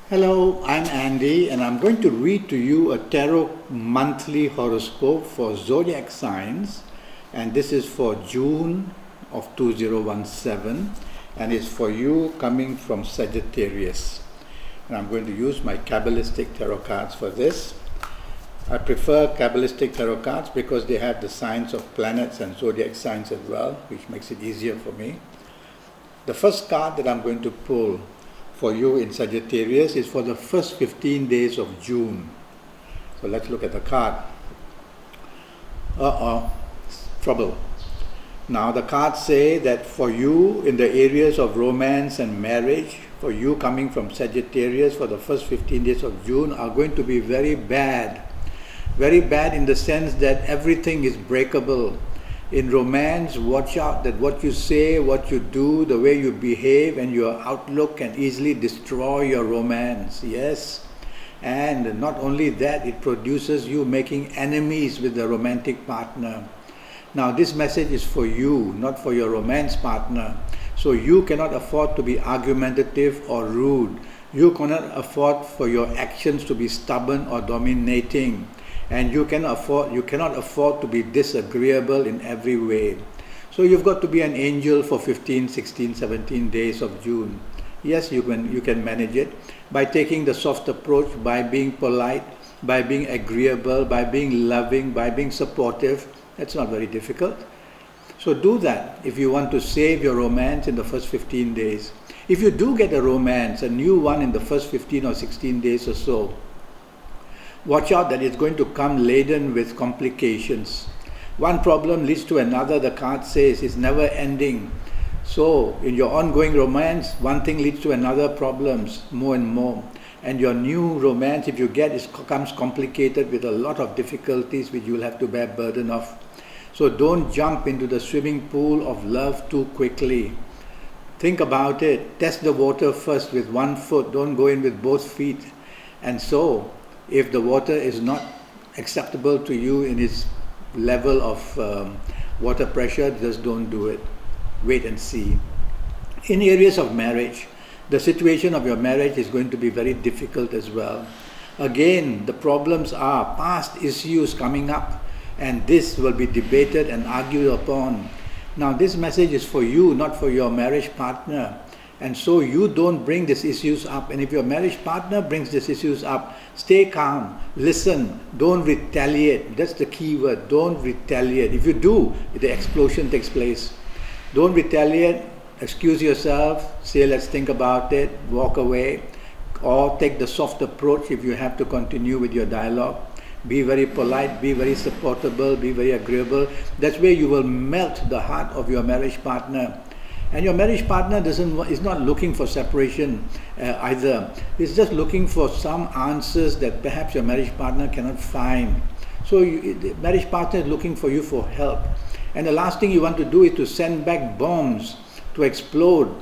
Hello, I'm Andy, and I'm going to read to you a tarot monthly horoscope for Zodiac signs, and this is for June of 2017, and it's for you coming from Sagittarius. And I'm going to use my Kabbalistic tarot cards for this. I prefer Kabbalistic tarot cards because they have the signs of planets and zodiac signs as well, which makes it easier for me. The first card that I'm going to pull for you in Sagittarius is for the first 15 days of June. So let's look at the card. Trouble. Now the cards say that for you in the areas of romance and marriage, for you coming from Sagittarius, for the first 15 days of June are going to be very bad. Very bad in the sense that everything is breakable. In romance, watch out that what you say, what you do, the way you behave and your outlook can easily destroy your romance. Yes. And not only that, it produces you making enemies with the romantic partner. Now this message is for you, not for your romance partner. So you cannot afford to be argumentative or rude. You cannot afford for your actions to be stubborn or dominating. And you cannot afford to be disagreeable in every way. So you've got to be an angel for 15, 16, 17 days of June. Yes, you can manage it by taking the soft approach, by being polite, by being agreeable, by being loving, by being supportive. That's not very difficult. So do that if you want to save your romance in the first 15 days. If you do get a romance, a new one in the first 15 or 16 days or so, watch out that it's going to come laden with complications. One problem leads to another, the card says, it's never ending. So in your ongoing romance, one thing leads to another problems, more and more. And your new romance, if you get, comes complicated with a lot of difficulties which you'll have to bear burden of. So don't jump into the swimming pool of love too quickly. Think about it. Test the water first with one foot. Don't go in with both feet. And so, if the water is not acceptable to you in its level of water pressure, just don't do it. Wait and see. In areas of marriage, the situation of your marriage is going to be very difficult as well. Again, the problems are past issues coming up, and this will be debated and argued upon. Now, this message is for you, not for your marriage partner. And so you don't bring these issues up. And if your marriage partner brings these issues up, stay calm, listen, don't retaliate. That's the key word, don't retaliate. If you do, the explosion takes place. Don't retaliate, excuse yourself, say let's think about it, walk away, or take the soft approach if you have to continue with your dialogue. Be very polite, be very supportable, be very agreeable. That's where you will melt the heart of your marriage partner. And your marriage partner is not looking for separation either. It's just looking for some answers that perhaps your marriage partner cannot find. So the marriage partner is looking for you for help. And the last thing you want to do is to send back bombs to explode.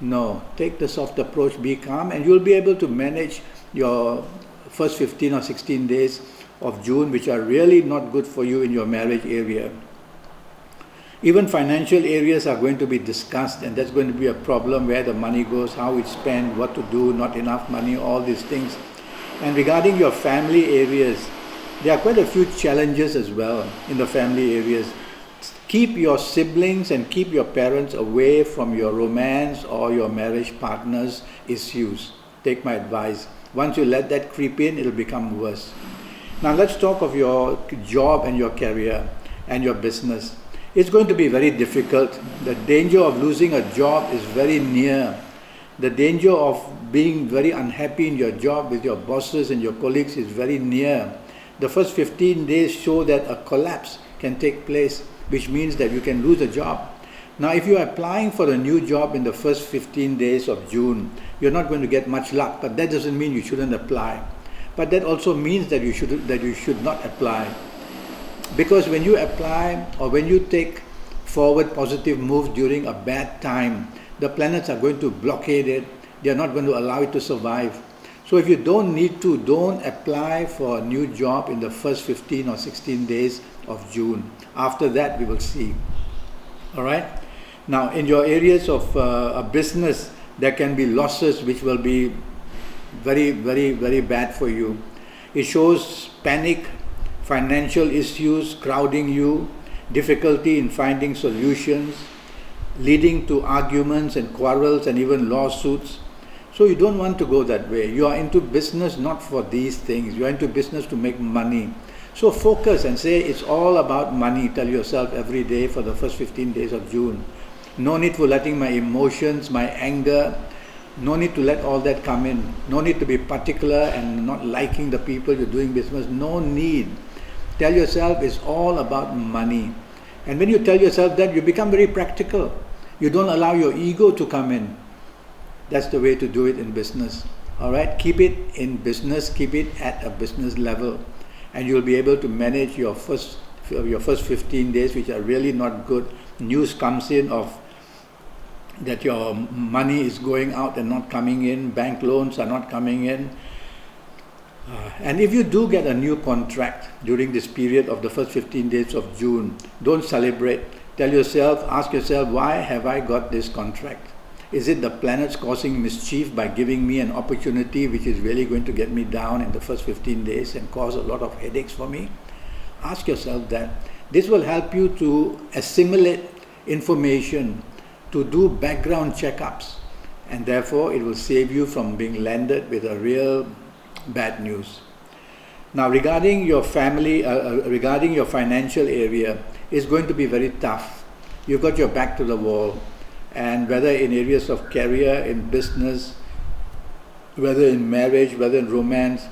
No, take the soft approach, be calm, and you'll be able to manage your first 15 or 16 days of June, which are really not good for you in your marriage area. Even financial areas are going to be discussed, and that's going to be a problem, where the money goes, how it's spent, what to do, not enough money, all these things. And regarding your family areas, there are quite a few challenges as well in the family areas. Keep your siblings and keep your parents away from your romance or your marriage partner's issues. Take my advice. Once you let that creep in, it'll become worse. Now let's talk of your job and your career and your business. It's going to be very difficult. The danger of losing a job is very near. The danger of being very unhappy in your job with your bosses and your colleagues is very near. The first 15 days show that a collapse can take place, which means that you can lose a job. Now, if you're applying for a new job in the first 15 days of June, you're not going to get much luck, but that doesn't mean you shouldn't apply. But that also means that you should not apply. Because when you apply or when you take forward positive moves during a bad time, the planets are going to blockade it. They are not going to allow it to survive. So if you don't need to, don't apply for a new job in the first 15 or 16 days of June. After that, we will see. All right? Now, in your areas of a business, there can be losses which will be very, very, very bad for you. It shows panic, financial issues crowding you, difficulty in finding solutions, leading to arguments and quarrels and even lawsuits. So you don't want to go that way. You are into business not for these things. You are into business to make money. So focus and say it's all about money. Tell yourself every day for the first 15 days of June. No need for letting my emotions, my anger, no need to let all that come in. No need to be particular and not liking the people you're doing business. No need. Tell yourself it's all about money. And when you tell yourself that, you become very practical. You don't allow your ego to come in. That's the way to do it in business. All right? Keep it in business. Keep it at a business level. And you'll be able to manage your first 15 days, which are really not good. News comes in of that your money is going out and not coming in. Bank loans are not coming in. And if you do get a new contract during this period of the first 15 days of June, don't celebrate. Tell yourself, ask yourself, why have I got this contract? Is it the planets causing mischief by giving me an opportunity which is really going to get me down in the first 15 days and cause a lot of headaches for me? Ask yourself that. This will help you to assimilate information, to do background checkups, and therefore it will save you from being landed with a real bad news. Now regarding your family, regarding your financial area, it's going to be very tough. You've got your back to the wall, and whether in areas of career, in business, whether in marriage, whether in romance,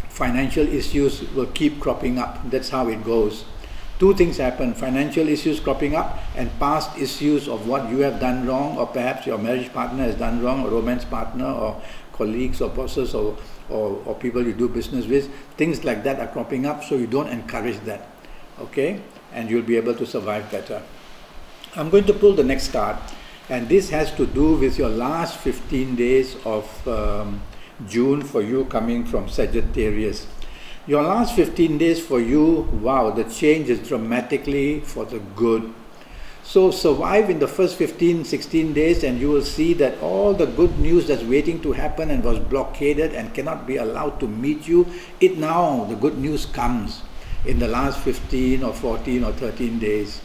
financial issues will keep cropping up. That's how it goes. Two things happen: financial issues cropping up and past issues of what you have done wrong, or perhaps your marriage partner has done wrong, or romance partner, or colleagues or bosses or people you do business with. Things like that are cropping up, so you don't encourage that. Okay? And you'll be able to survive better. I'm going to pull the next card, and this has to do with your last 15 days of June for you coming from Sagittarius. Your last 15 days for you, wow, the change is dramatically for the good. So survive in the first 15, 16 days, and you will see that all the good news that's waiting to happen and was blockaded and cannot be allowed to meet you, it now, the good news comes in the last 15 or 14 or 13 days.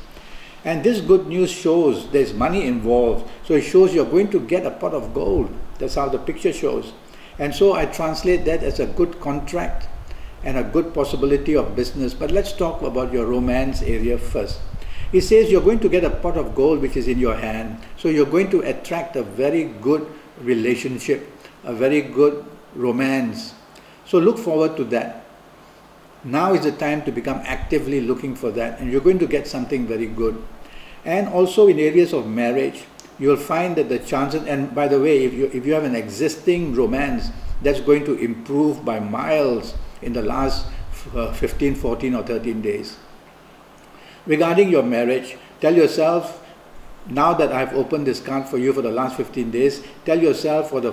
And this good news shows there's money involved. So it shows you're going to get a pot of gold. That's how the picture shows. And so I translate that as a good contract and a good possibility of business. But let's talk about your romance area first. It says you're going to get a pot of gold which is in your hand. So you're going to attract a very good relationship, a very good romance. So look forward to that. Now is the time to become actively looking for that, and you're going to get something very good. And also in areas of marriage, you'll find that the chances, and by the way, if you have an existing romance, that's going to improve by miles in the last 15, 14 or 13 days. Regarding your marriage, tell yourself, now that I've opened this card for you for the last 15 days, tell yourself for the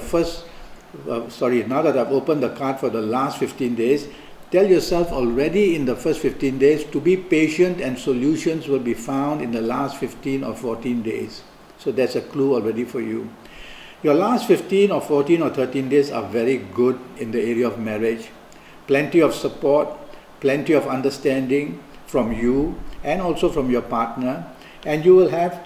now that I've opened the card for the last 15 days, tell yourself already in the first 15 days to be patient, and solutions will be found in the last 15 or 14 days. So that's a clue already for you. Your last 15 or 14 or 13 days are very good in the area of marriage. Plenty of support, plenty of understanding from you and also from your partner, and you'll have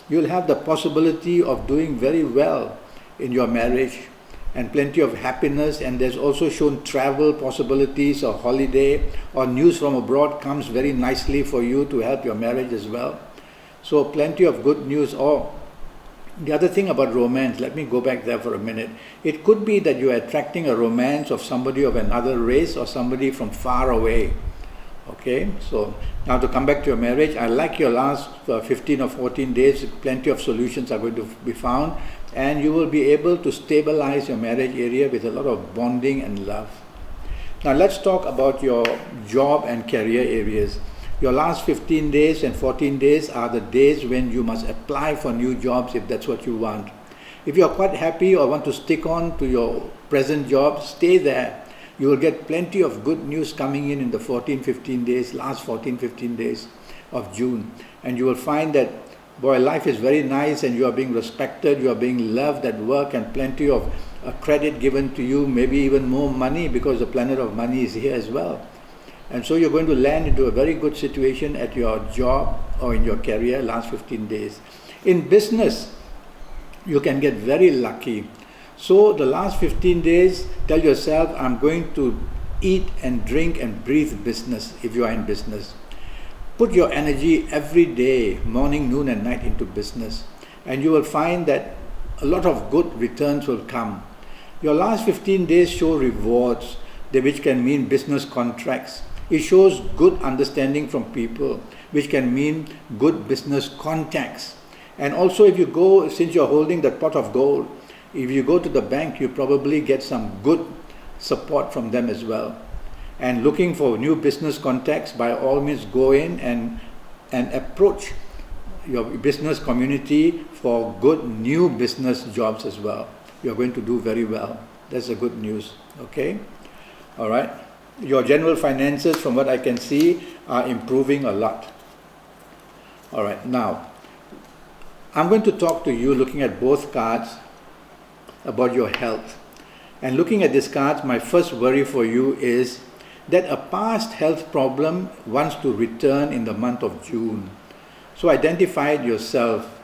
the possibility of doing very well in your marriage, and plenty of happiness. And there's also shown travel possibilities, or holiday, or news from abroad comes very nicely for you to help your marriage as well. So plenty of good news. Or the other thing about romance, let me go back there for a minute. It could be that you're attracting a romance of somebody of another race or somebody from far away. Okay, so now to come back to your marriage, I like your last 15 or 14 days. Plenty of solutions are going to be found, and you will be able to stabilize your marriage area with a lot of bonding and love. Now let's talk about your job and career areas. Your last 15 days and 14 days are the days when you must apply for new jobs if that's what you want. If you're quite happy or want to stick on to your present job, stay there. You will get plenty of good news coming in the 14-15 days, last 14-15 days of June. And you will find that, boy, life is very nice, and you are being respected, you are being loved at work, and plenty of a credit given to you, maybe even more money, because the planet of money is here as well. And so you're going to land into a very good situation at your job or in your career last 15 days. In business, you can get very lucky. So the last 15 days, tell yourself, I'm going to eat and drink and breathe business if you are in business. Put your energy every day, morning, noon and night, into business. And you will find that a lot of good returns will come. Your last 15 days show rewards, which can mean business contracts. It shows good understanding from people, which can mean good business contacts. And also, if you go, since you're holding that pot of gold, if you go to the bank, you probably get some good support from them as well. And looking for new business contacts, by all means go in and approach your business community for good new business jobs as well. You're going to do very well. That's the good news. Okay? All right. Your general finances, from what I can see, are improving a lot. All right. Now, I'm going to talk to you, looking at both cards, about your health. And looking at these cards, my first worry for you is that a past health problem wants to return in the month of June. So identify it yourself.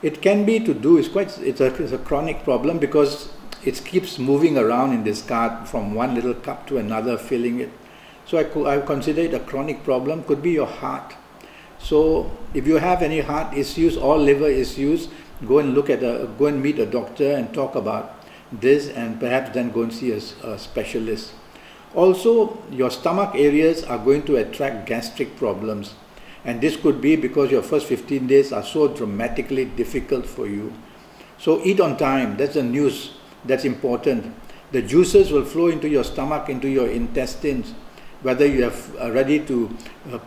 It can be to do, it's a chronic problem, because it keeps moving around in this card from one little cup to another, filling it. So I consider it a chronic problem. Could be your heart. So if you have any heart issues or liver issues, go and go and meet a doctor and talk about this, and perhaps then go and see a specialist. Also, your stomach areas are going to attract gastric problems. And this could be because your first 15 days are so dramatically difficult for you. So eat on time. That's the news. That's important. The juices will flow into your stomach, into your intestines, whether you are ready to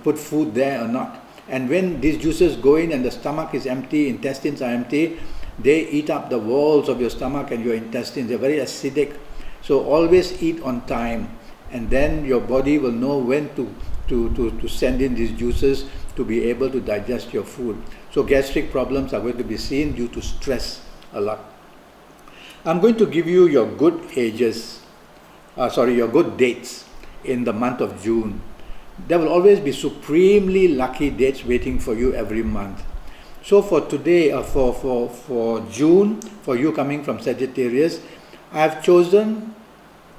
put food there or not. And when these juices go in and the stomach is empty, intestines are empty, they eat up the walls of your stomach and your intestines. They're very acidic. So always eat on time. And then your body will know when to send in these juices to be able to digest your food. So gastric problems are going to be seen due to stress a lot. I'm going to give you your good your good dates in the month of June. There will always be supremely lucky dates waiting for you every month. So for today, for June, for you coming from Sagittarius, I've chosen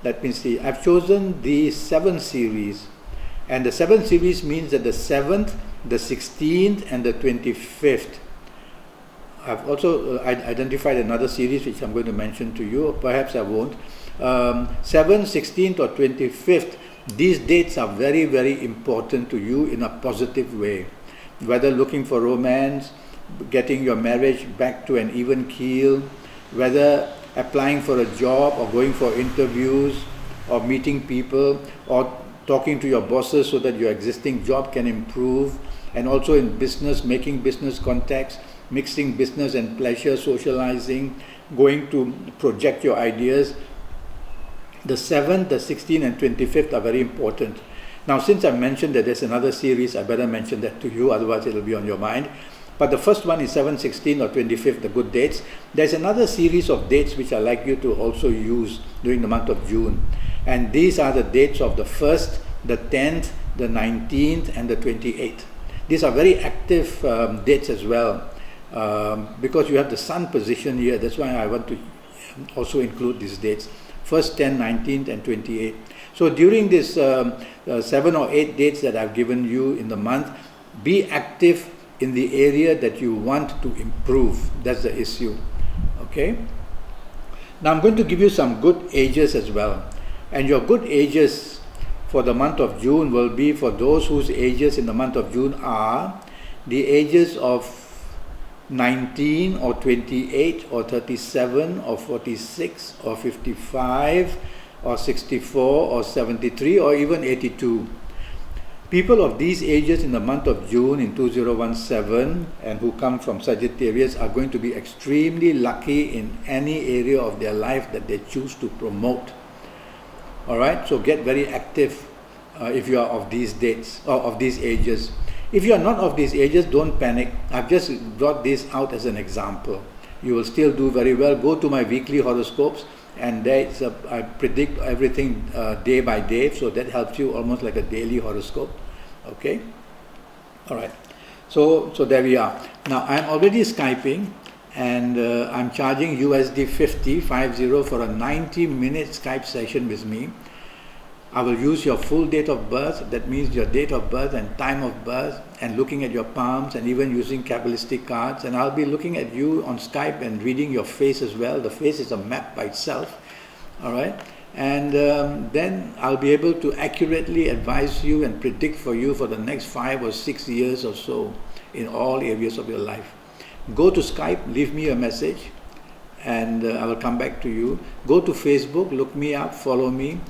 the 7 series. And the 7 series means that the 7th, the 16th and the 25th. I've also identified another series which I'm going to mention to you, perhaps I won't. 7th, 16th or 25th, these dates are very, very important to you in a positive way. Whether looking for romance, getting your marriage back to an even keel, whether applying for a job or going for interviews or meeting people or talking to your bosses so that your existing job can improve, and also in business, making business contacts, mixing business and pleasure, socializing, going to project your ideas. The 7th, the 16th and 25th are very important. Now, since I mentioned that there's another series, I better mention that to you, otherwise it will be on your mind. But the first one is 7th, 16th or 25th, the good dates. There's another series of dates which I like you to also use during the month of June. And these are the dates of the 1st, the 10th, the 19th and the 28th. These are very active dates as well, because you have the sun position here. That's why I want to also include these dates. 1st, 10th, 19th and 28th. So during this 7 or 8 dates that I've given you in the month, be active in the area that you want to improve. That's the issue. Okay? Now I'm going to give you some good ages as well. And your good ages for the month of June will be for those whose ages in the month of June are the ages of 19 or 28 or 37 or 46 or 55 or 64 or 73 or even 82. People of these ages in the month of June in 2017 and who come from Sagittarius are going to be extremely lucky in any area of their life that they choose to promote. Alright, so get very active if you are of these dates or of these ages. If you are not of these ages, don't panic. I've just brought this out as an example. You will still do very well. Go to my weekly horoscopes and I predict everything day by day, so that helps you almost like a daily horoscope. Okay, all right. So there we are. Now I'm already Skyping, and I'm charging USD 50 for a 90-minute Skype session with me. I will use your full date of birth, that means your date of birth and time of birth, and looking at your palms, and even using Kabbalistic cards, and I'll be looking at you on Skype and reading your face as well. The face is a map by itself, all right? And then I'll be able to accurately advise you and predict for you for the next 5 or 6 years or so in all areas of your life. Go to Skype, leave me a message, and I will come back to you. Go to Facebook, look me up, follow me,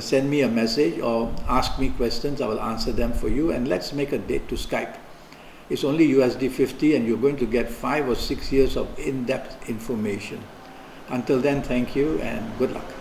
send me a message or ask me questions. I will answer them for you, and let's make a date to Skype. It's only USD 50, and you're going to get 5 or 6 years of in-depth information. Until then, thank you and good luck.